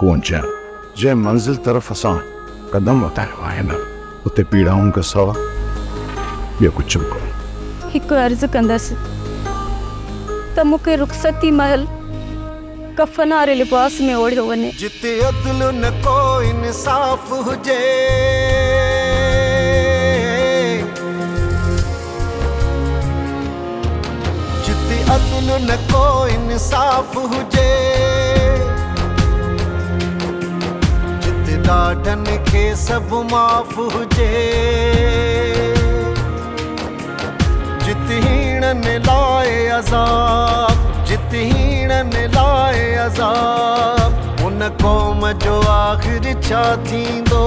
पको अचा जंहिं मंज़िल तरफ़ असां कदम वधायो आहे न उते पीड़ाउनि खां सवा ॿियो कुझु बि कोन्हे। हिकु अर्ज़ु कंदसि त मूंखे रुख़सती महल कफ़न वारे लिबास में ओढ़ियो वञे। जिते अदल न को इंसाफ़ हुजे, जिते अदल न को इंसाफ़ हुजे, जिते ॾाढनि खे सभु माफ़ हुजे, जिते हीणनि लाइ अज़ाब, जिते हीणनि लाइ अज़ाब, उन क़ौम जो आख़िर छा थींदो,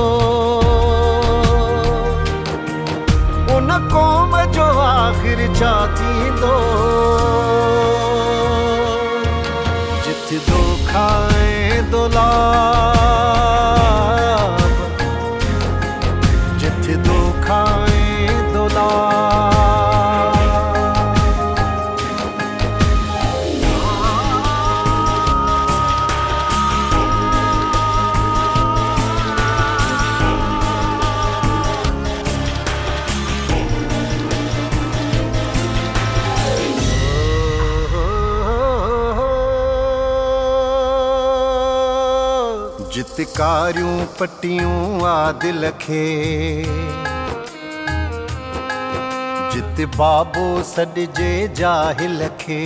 उन क़ौम जो आख़िर छा थींदो। जिथे दोखा ऐं दुलाब, जिथे दोखा ऐं दुलाब। जिते कारियूं पटियूं आ दिल खे, जिते बाबो सॾिजे जाहिल खे,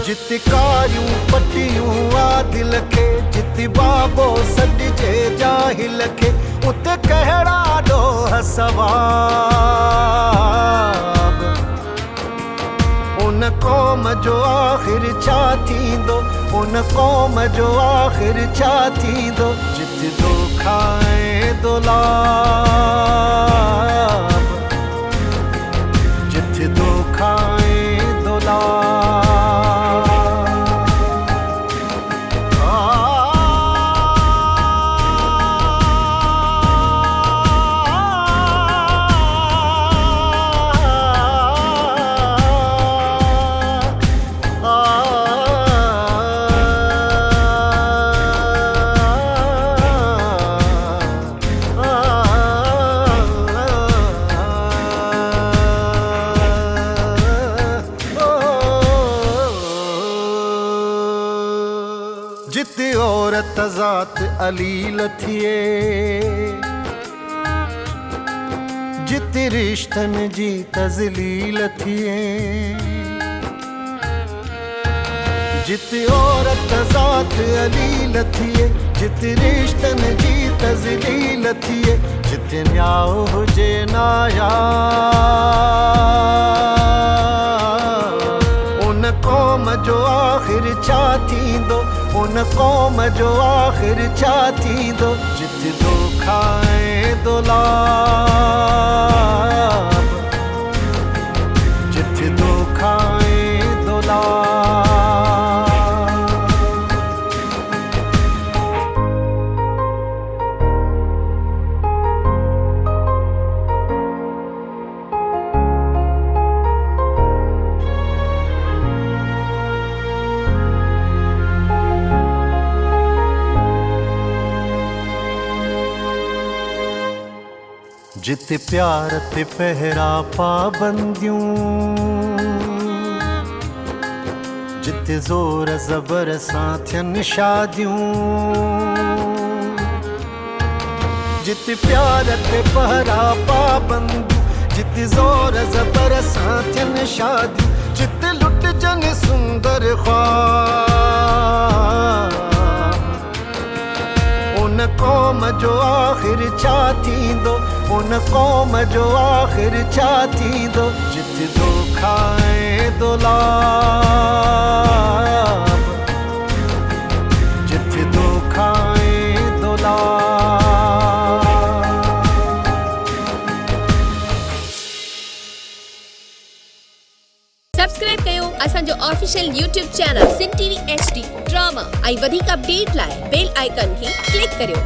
जिते कारियूं पटियूं आ दिल खे, जिते बाबो सॾिजे जाहिल खे, उते कहिड़ा ॾोह सवाब। उन क़ौम जो आख़िर छा थींदो, उन क़ौम जो आख़िर छा थींदो। जिथे दोखा ऐं दुलाब, जिथे दोखा ऐं दुलाब। जिते औरत ज़ात अलील थिए, जिते रिश्तनि जी तज़लील थिए, जिते औरत ज़ात अलील थिए, जिते रिश्तनि जी तज़लील थिए, जिते न्याउ हुजे नायाब। उन क़ौम जो आख़िर छा थींदो, उन क़ौम जो आख़िर छा थींदो। जिथे दोखा ऐं दुलाब, जिथे दोखा ऐं दुलाब। जिते प्यार ते पहरा पाबंदियूं, जिते ज़ोर ज़बर सां थियनि शादियूं, जिते प्यार ते पहरा पाबंदियूं, जिते ज़ोर ज़बर सां थियनि शादियूं, जिते लुटजनि सुंदर ख्वाब। उन क़ौम जो आख़िर छा थींदो, उन क़ौम जो आख़िर छा थींदो। जिथे दोखा ऐं दुलाब, जिथे दोखा ऐं दुलाब। सब्सक्राइब कयो असांजो official YouTube channel Singh TV HD drama ऐं वधीक अपडेट लाइ बेल आइकन खे क्लिक करियो।